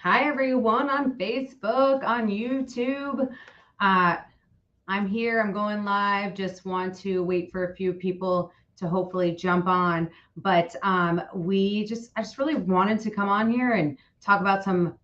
Hi, everyone on Facebook, on YouTube. Uh, I'm here, I'm going live. Just want to wait for a few people to hopefully jump on. But I just really wanted to come on here and talk about some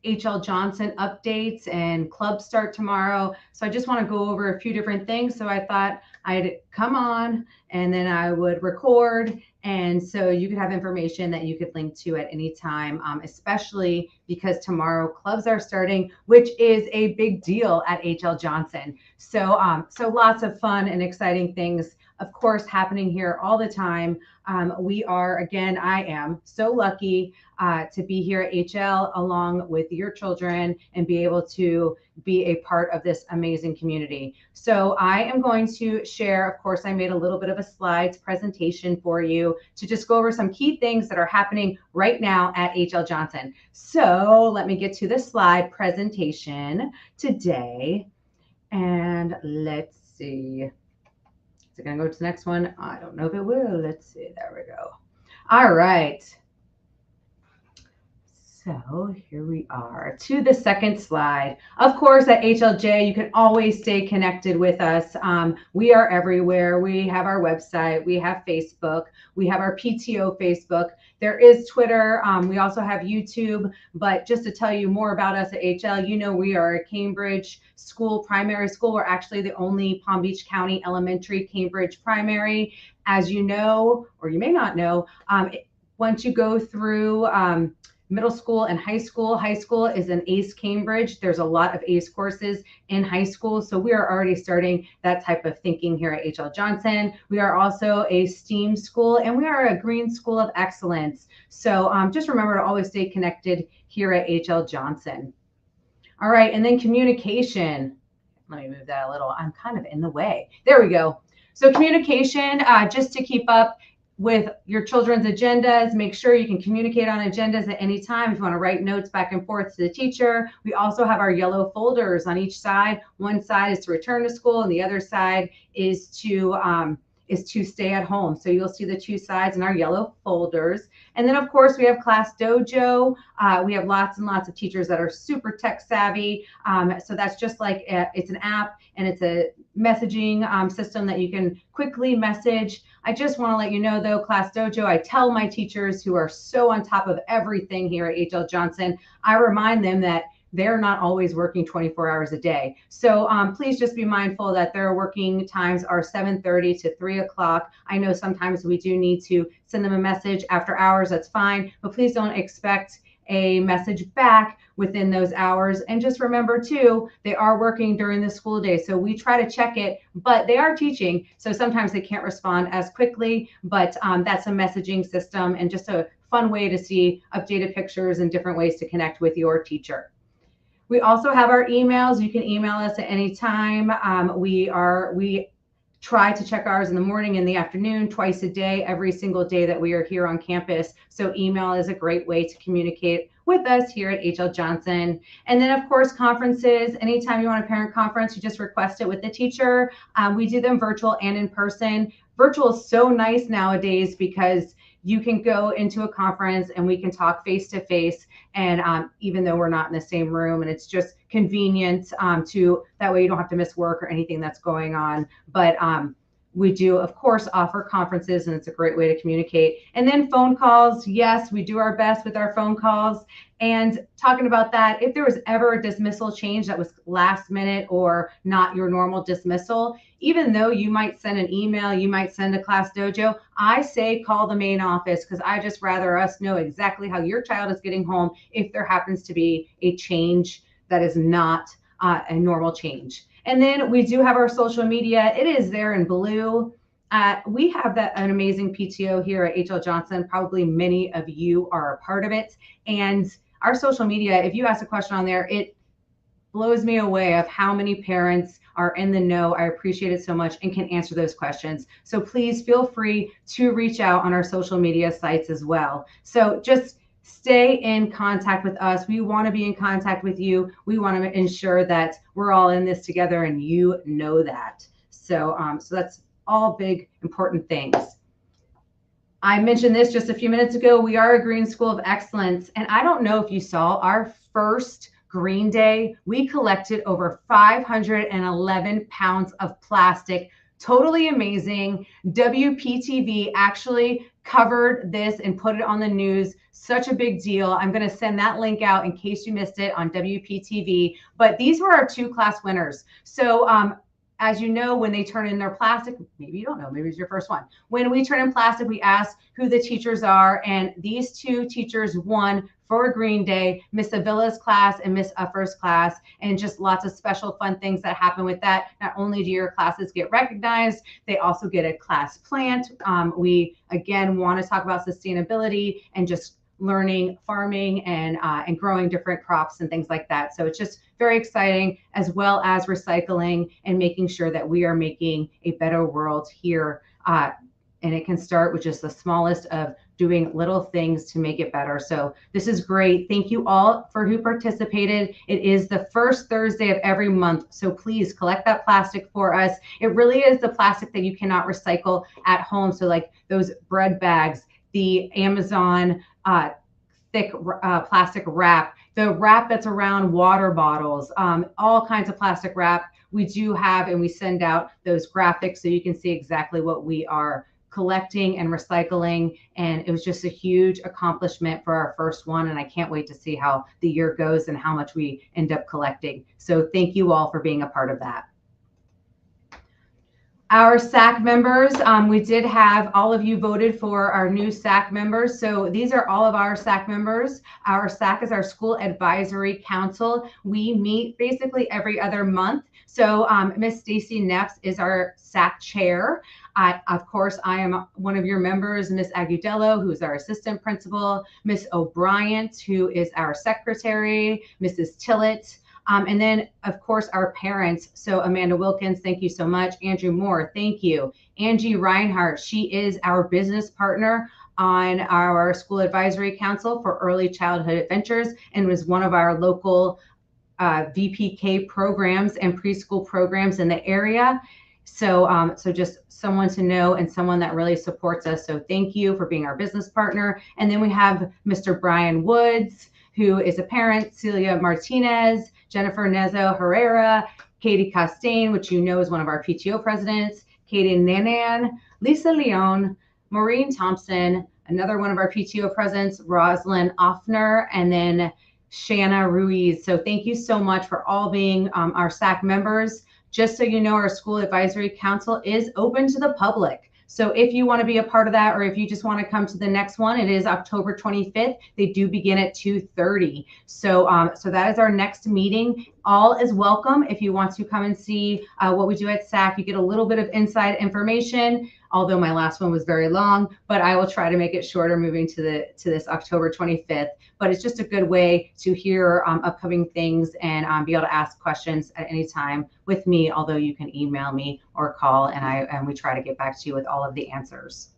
HL Johnson updates and clubs start tomorrow. So I just want to go over a few different things. So I thought I'd come on and then I would record. And so you could have information that you could link to at any time, especially because tomorrow clubs are starting, which is a big deal at HL Johnson. So lots of fun and exciting things, of course, happening here all the time. I am so lucky to be here at HL along with your children and be able to be a part of this amazing community. So I am going to share, of course, I made a little bit of a slides presentation for you to just go over some key things that are happening right now at HL Johnson. So let me get to the slide presentation today. And let's see. Is it going to go to the next one? I don't know if it will. Let's see. There we go. All right. So here we are to the second slide. Of course, at HLJ, you can always stay connected with us. We are everywhere. We have our website. We have Facebook. We have our PTO Facebook. There is Twitter. We also have YouTube. But just to tell you more about us at HL, you know we are a Cambridge school, primary school. We're actually the only Palm Beach County elementary Cambridge primary. As you know, or you may not know, once you go through middle school and high school is an ACE Cambridge. There's a lot of ACE courses in high school. So we are already starting that type of thinking here at HL Johnson. We are also a STEAM school and we are a green school of excellence. So just remember to always stay connected here at HL Johnson. All right, and then communication. Let me move that a little. I'm kind of in the way. There we go. So communication, just to keep up with your children's agendas, make sure you can communicate on agendas at any time. If you want to write notes back and forth to the teacher, we also have our yellow folders on each side. One side is to return to school and the other side is to stay at home. So you'll see the two sides in our yellow folders. And then of course we have Class Dojo. We have lots and lots of teachers that are super tech savvy. So that's just like it's an app and it's a messaging system that you can quickly message. I just want to let you know though, Class Dojo, I tell my teachers who are so on top of everything here at HL Johnson, I remind them that they're not always working 24 hours a day. So please just be mindful that their working times are 7:30 to 3 o'clock. I know sometimes we do need to send them a message after hours, that's fine, but please don't expect a message back within those hours. And just remember too, they are working during the school day. So we try to check it, but they are teaching. So sometimes they can't respond as quickly, but that's a messaging system and just a fun way to see updated pictures and different ways to connect with your teacher. We also have our emails. You can email us at any time. We try to check ours in the morning and the afternoon, twice a day, every single day that we are here on campus. So email is a great way to communicate with us here at HL Johnson. And then of course, conferences, anytime you want a parent conference, you just request it with the teacher. We do them virtual and in person. Virtual is so nice nowadays because you can go into a conference and we can talk face to face. And even though we're not in the same room, and it's just convenient to that way you don't have to miss work or anything that's going on. But we do, of course, offer conferences, and it's a great way to communicate. And then phone calls. Yes, we do our best with our phone calls. And talking about that, if there was ever a dismissal change that was last minute or not your normal dismissal, even though you might send an email, you might send a Class Dojo, I say call the main office because I just rather us know exactly how your child is getting home if there happens to be a change that is not a normal change. And then we do have our social media. It is there in blue. We have an amazing PTO here at HL Johnson. Probably many of you are a part of it. And our social media, if you ask a question on there, it blows me away of how many parents are in the know. I appreciate it so much and can answer those questions. So please feel free to reach out on our social media sites as well. So just stay in contact with us. We want to be in contact with you. We want to ensure that we're all in this together and you know that. So that's all big, important things. I mentioned this just a few minutes ago. We are a Green School of Excellence. And I don't know if you saw our first Green Day, we collected over 511 pounds of plastic. Totally amazing. WPTV actually covered this and put it on the news. Such a big deal. I'm going to send that link out in case you missed it on WPTV. But these were our 2-class winners. So as you know, when they turn in their plastic, maybe you don't know, maybe it's your first one. When we turn in plastic, we ask who the teachers are. And these 2 teachers won for Green Day, Miss Avila's class and Miss Uffer's class, and just lots of special fun things that happen with that. Not only do your classes get recognized, they also get a class plant. We, again, want to talk about sustainability and just learning farming and growing different crops and things like that. So it's just very exciting, as well as recycling and making sure that we are making a better world here. And it can start with just the smallest of doing little things to make it better. So this is great. Thank you all for who participated. It is the first Thursday of every month. So please collect that plastic for us. It really is the plastic that you cannot recycle at home. So like those bread bags, the Amazon thick plastic wrap, the wrap that's around water bottles, all kinds of plastic wrap we do have, and we send out those graphics so you can see exactly what we are collecting and recycling. And it was just a huge accomplishment for our first one. And I can't wait to see how the year goes and how much we end up collecting. So thank you all for being a part of that. Our SAC members, we did have all of you voted for our new SAC members. So these are all of our SAC members. Our SAC is our School Advisory Council. We meet basically every other month. So Miss Stacy Neffs is our SAC chair. Of course, I am one of your members, Miss Agudello, who's our assistant principal, Miss O'Brien, who is our secretary, Mrs. Tillett. And then, of course, our parents. So Amanda Wilkins, thank you so much. Andrew Moore, thank you. Angie Reinhardt, she is our business partner on our School Advisory Council for Early Childhood Adventures and was one of our local VPK programs and preschool programs in the area. So, so just someone to know and someone that really supports us. So thank you for being our business partner. And then we have Mr. Brian Woods, who is a parent, Celia Martinez, Jennifer Nezo Herrera, Katie Costain, which you know is one of our PTO presidents, Katie Nanan, Lisa Leone, Maureen Thompson, another one of our PTO presidents, Rosalind Offner, and then Shanna Ruiz. So thank you so much for all being our SAC members. Just so you know, our School Advisory Council is open to the public. So if you want to be a part of that, or if you just want to come to the next one, it is October 25th. They do begin at 2:30. So, so that is our next meeting. All is welcome. If you want to come and see what we do at SAC, you get a little bit of inside information, although my last one was very long, but I will try to make it shorter moving to this October 25th. But it's just a good way to hear upcoming things and be able to ask questions at any time with me, although you can email me or call, and we try to get back to you with all of the answers.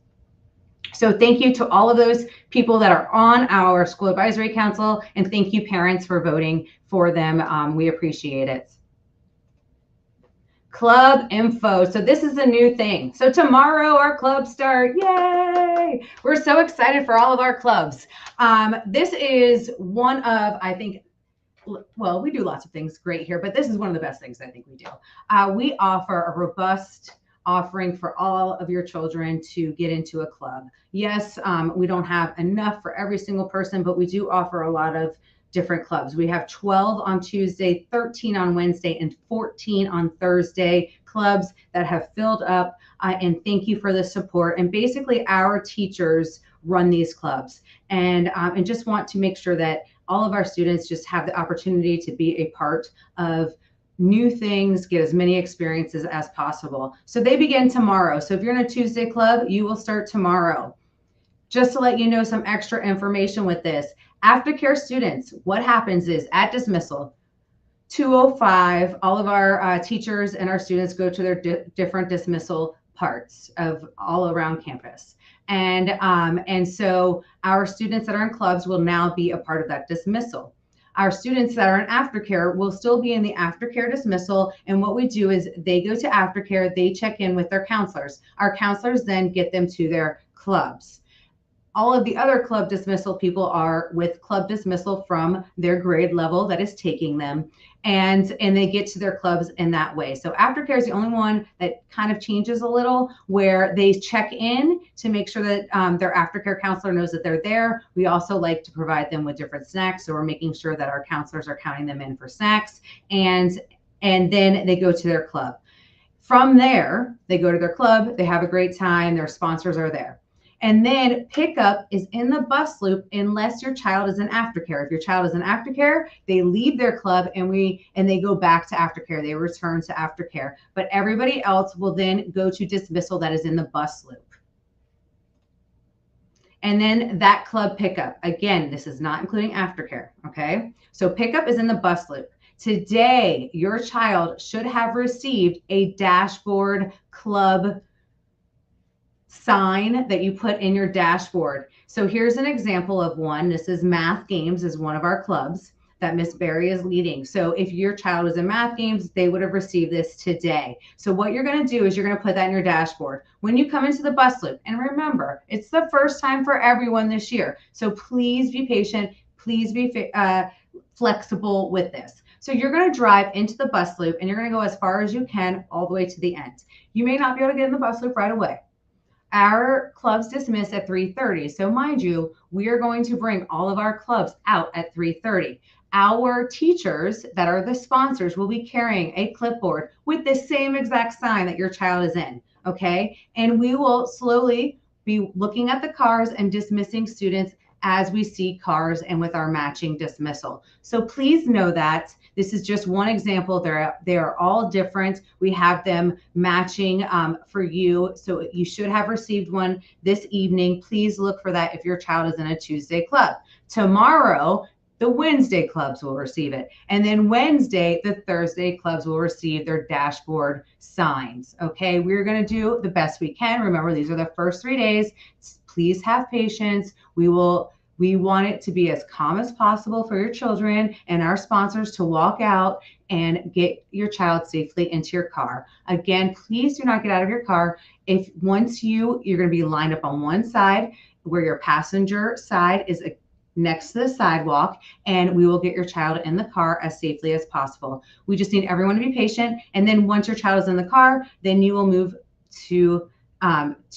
So thank you to all of those people that are on our School Advisory Council, and thank you parents for voting for them. We appreciate it. Club info. So this is a new thing. So tomorrow our clubs start. Yay! We're so excited for all of our clubs. This is one of, I think, well, we do lots of things great here, but this is one of the best things I think we do. We offer a robust offering for all of your children to get into a club. Yes, we don't have enough for every single person, but we do offer a lot of different clubs. We have 12 on Tuesday, 13 on Wednesday, and 14 on Thursday clubs that have filled up. And thank you for the support. And basically our teachers run these clubs and just want to make sure that all of our students just have the opportunity to be a part of new things, get as many experiences as possible. So they begin tomorrow. So if you're in a Tuesday club, you will start tomorrow. Just to let you know some extra information with this, aftercare students, what happens is at dismissal, 2:05, all of our teachers and our students go to their different dismissal parts of all around campus. And so our students that are in clubs will now be a part of that dismissal. Our students that are in aftercare will still be in the aftercare dismissal. And what we do is they go to aftercare, they check in with their counselors. Our counselors then get them to their clubs. all of the other club dismissal people are with club dismissal from their grade level that is taking them, and they get to their clubs in that way. So aftercare is the only one that kind of changes a little, where they check in to make sure that their aftercare counselor knows that they're there. We also like to provide them with different snacks, so we're making sure that our counselors are counting them in for snacks, and then they go to their club. From there, they go to their club, they have a great time, their sponsors are there. And then pickup is in the bus loop unless your child is in aftercare. If your child is in aftercare, they leave their club and they go back to aftercare. They return to aftercare. But everybody else will then go to dismissal that is in the bus loop. And then that club pickup. Again, this is not including aftercare, okay? So pickup is in the bus loop. Today, your child should have received a dashboard club sign that you put in your dashboard. So here's an example of one. This is Math Games, is one of our clubs that Miss Barry is leading. So if your child is in Math Games, they would have received this today. So what you're going to do is you're going to put that in your dashboard when you come into the bus loop. And remember, it's the first time for everyone this year. So please be patient. Please be flexible with this. So you're going to drive into the bus loop and you're going to go as far as you can all the way to the end. You may not be able to get in the bus loop right away. Our clubs dismiss at 3:30. So mind you, we are going to bring all of our clubs out at 3:30. Our teachers that are the sponsors will be carrying a clipboard with the same exact sign that your child is in, okay? And we will slowly be looking at the cars and dismissing students as we see cars and with our matching dismissal. So please know that this is just one example. They are all different. We have them matching for you. So you should have received one this evening. Please look for that if your child is in a Tuesday club. Tomorrow, the Wednesday clubs will receive it. And then Wednesday, the Thursday clubs will receive their dashboard signs. Okay, we're going to do the best we can. Remember, these are the first 3 days. Please have patience. We want it to be as calm as possible for your children and our sponsors to walk out and get your child safely into your car. Again, please do not get out of your car. If once you're going to be lined up on one side where your passenger side is next to the sidewalk, and we will get your child in the car as safely as possible. We just need everyone to be patient. And then once your child is in the car, then you will move to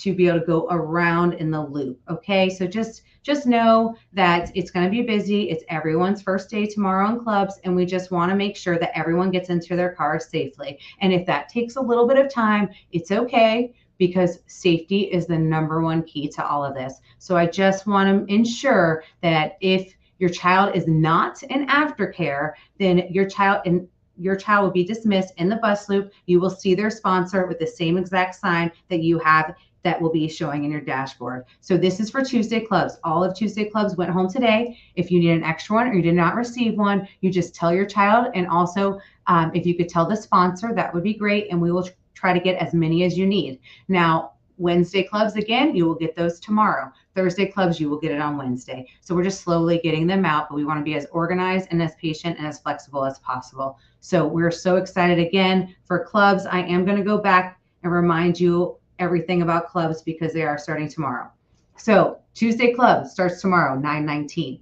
be able to go around in the loop. Okay, so just know that it's going to be busy. It's everyone's first day tomorrow in clubs, and we just want to make sure that everyone gets into their cars safely. And if that takes a little bit of time, it's okay, because safety is the number one key to all of this. So I just want to ensure that if your child is not in aftercare, then your child will be dismissed in the bus loop. You will see their sponsor with the same exact sign that you have that will be showing in your dashboard. So this is for Tuesday clubs. All of Tuesday clubs went home today. If you need an extra one or you did not receive one, you just tell your child. And also, if you could tell the sponsor, that would be great. And we will try to get as many as you need. Now, Wednesday clubs, again, you will get those tomorrow. Thursday clubs, you will get it on Wednesday. So we're just slowly getting them out, but we want to be as organized and as patient and as flexible as possible. So we're so excited again for clubs. I am going to go back and remind you everything about clubs because they are starting tomorrow. So Tuesday club starts tomorrow, 9/19.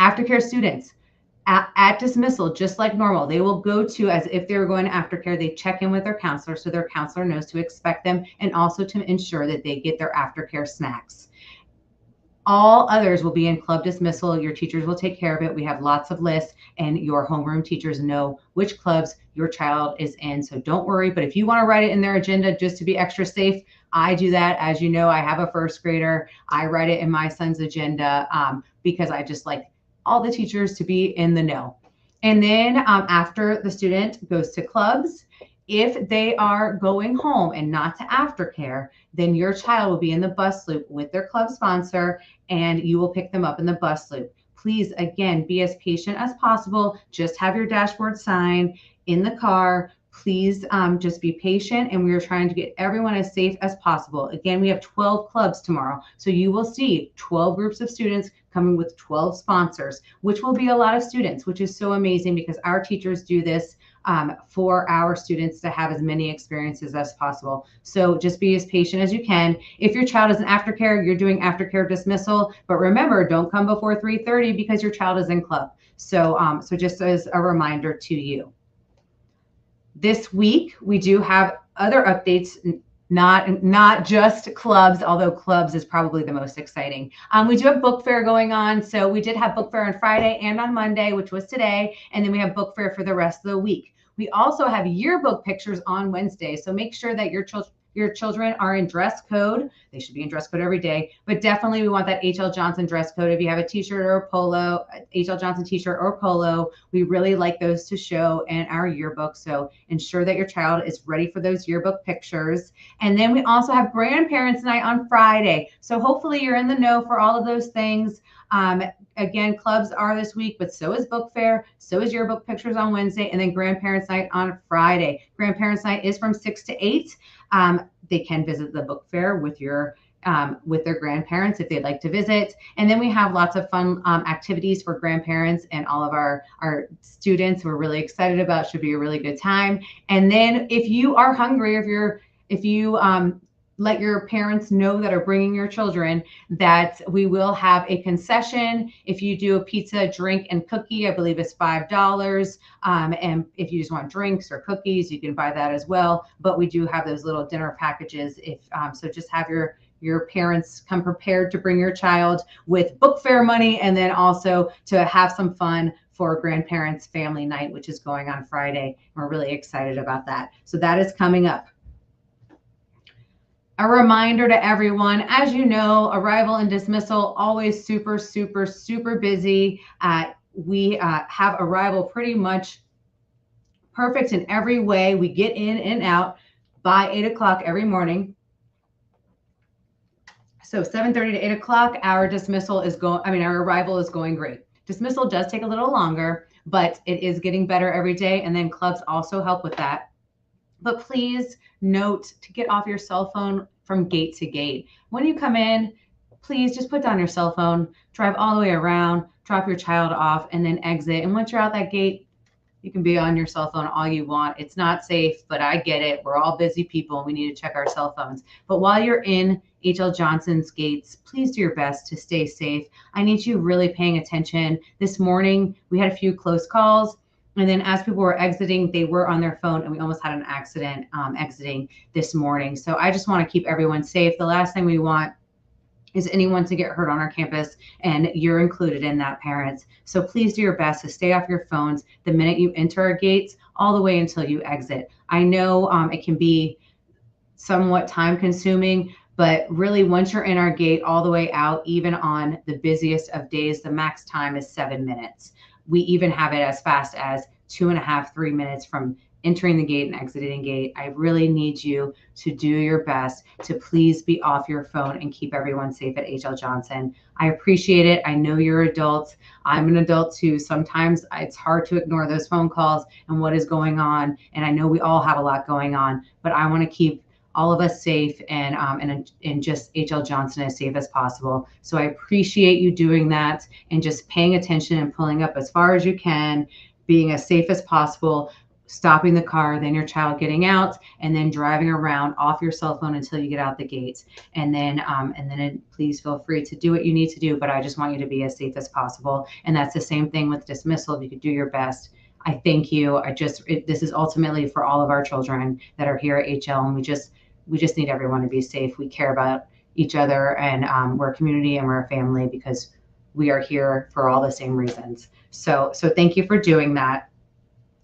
Aftercare students, at dismissal, just like normal, they will go to, as if they were going to aftercare, they check in with their counselor so their counselor knows to expect them, and also to ensure that they get their aftercare snacks. All others will be in club dismissal. Your teachers will take care of it. We have lots of lists, and your homeroom teachers know which clubs your child is in. So don't worry. But if you want to write it in their agenda just to be extra safe, I do that. As you know, I have a first grader. I write it in my son's agenda because I just like all the teachers to be in the know. And then after the student goes to clubs, if they are going home and not to aftercare, then your child will be in the bus loop with their club sponsor, and you will pick them up in the bus loop. Please, again, be as patient as possible. Just have your dashboard sign in the car. Please just be patient, and we are trying to get everyone as safe as possible. Again, we have 12 clubs tomorrow, so you will see 12 groups of students coming with 12 sponsors, which will be a lot of students, which is so amazing because our teachers do this for our students to have as many experiences as possible. So just be as patient as you can. If your child is in aftercare, you're doing aftercare dismissal, but remember, don't come before 3:30 because your child is in club. So, so just as a reminder to you. This week, we do have other updates, not just clubs, although clubs is probably the most exciting. We do have book fair going on. So we did have book fair on Friday and on Monday, which was today. And then we have book fair for the rest of the week. We also have yearbook pictures on Wednesday. So make sure that your children are in dress code. They should be in dress code every day, but definitely we want that HL Johnson dress code. If you have a t-shirt or a polo, HL Johnson t-shirt or polo, we really like those to show in our yearbook. So ensure that your child is ready for those yearbook pictures. And then we also have grandparents night on Friday. So hopefully you're in the know for all of those things. Again, clubs are this week, but so is book fair, so is yearbook pictures on Wednesday, and then grandparents night on Friday. Grandparents night is from 6 to 8. They can visit the book fair with their grandparents if they'd like to visit. And then we have lots of fun activities for grandparents and all of our students. We're really excited about. Should be a really good time. And then if you are hungry, if you let your parents know that are bringing your children that we will have a concession. If you do a pizza, drink, and cookie, I believe it's $5. And if you just want drinks or cookies, you can buy that as well. But we do have those little dinner packages. So just have your parents come prepared to bring your child with book fair money, and then also to have some fun for grandparents family night, which is going on Friday. We're really excited about that. So that is coming up. A reminder to everyone, as you know, arrival and dismissal, always super, super, super busy. We have arrival pretty much perfect in every way. We get in and out by 8 o'clock every morning. So 7:30 to 8 o'clock, our arrival is going great. Dismissal does take a little longer, but it is getting better every day. And then clubs also help with that. But please note to get off your cell phone from gate to gate. When you come in, please just put down your cell phone, drive all the way around, drop your child off, and then exit. And once you're out that gate, you can be on your cell phone all you want. It's not safe, but I get it. We're all busy people. We need to check our cell phones. But while you're in HL Johnson's gates, please do your best to stay safe. I need you really paying attention. This morning, we had a few close calls. And then as people were exiting, they were on their phone, and we almost had an accident exiting this morning. So I just want to keep everyone safe. The last thing we want is anyone to get hurt on our campus, and you're included in that, parents. So please do your best to stay off your phones the minute you enter our gates all the way until you exit. I know it can be somewhat time consuming, but really once you're in our gate all the way out, even on the busiest of days, the max time is 7 minutes. We even have it as fast as 2.5, 3 minutes from entering the gate and exiting the gate. I really need you to do your best to please be off your phone and keep everyone safe at HL Johnson. I appreciate it. I know you're adults. I'm an adult too. Sometimes it's hard to ignore those phone calls and what is going on. And I know we all have a lot going on, but I want to keep all of us safe and just HL Johnson as safe as possible. So I appreciate you doing that and just paying attention and pulling up as far as you can, being as safe as possible, stopping the car, then your child getting out, and then driving around off your cell phone until you get out the gate. And then please feel free to do what you need to do, but I just want you to be as safe as possible. And that's the same thing with dismissal. If you could do your best, I thank you. This is ultimately for all of our children that are here at HL, and we just need everyone to be safe. We care about each other, and we're a community and we're a family because we are here for all the same reasons. So thank you for doing that.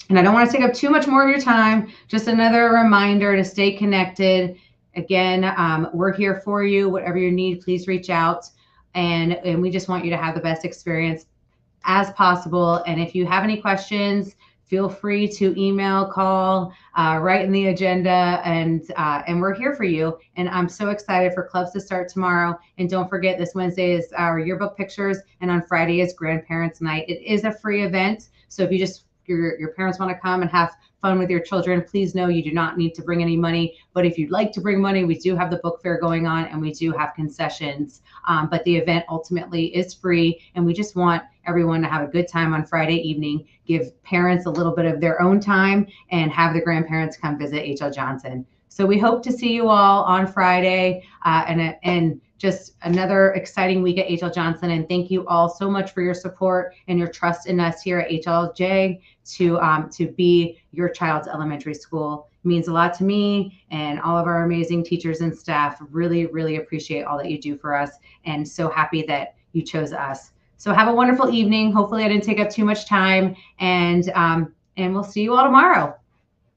And I don't want to take up too much more of your time. Just another reminder to stay connected. Again, we're here for you. Whatever you need, please reach out. And we just want you to have the best experience as possible. And if you have any questions, feel free to email, call, write in the agenda, and we're here for you. And I'm so excited for clubs to start tomorrow. And don't forget, this Wednesday is our yearbook pictures, and on Friday is grandparents night. It is a free event. So if you just your parents want to come and have fun with your children, please know you do not need to bring any money. But if you'd like to bring money, we do have the book fair going on and we do have concessions. But the event ultimately is free, and we just want everyone to have a good time on Friday evening, give parents a little bit of their own time, and have the grandparents come visit H.L. Johnson. So we hope to see you all on Friday, and just another exciting week at H.L. Johnson. And thank you all so much for your support and your trust in us here at HLJ to be your child's elementary school. It means a lot to me and all of our amazing teachers and staff. Really, really appreciate all that you do for us, and so happy that you chose us. So have a wonderful evening. Hopefully I didn't take up too much time, and we'll see you all tomorrow.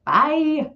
Bye.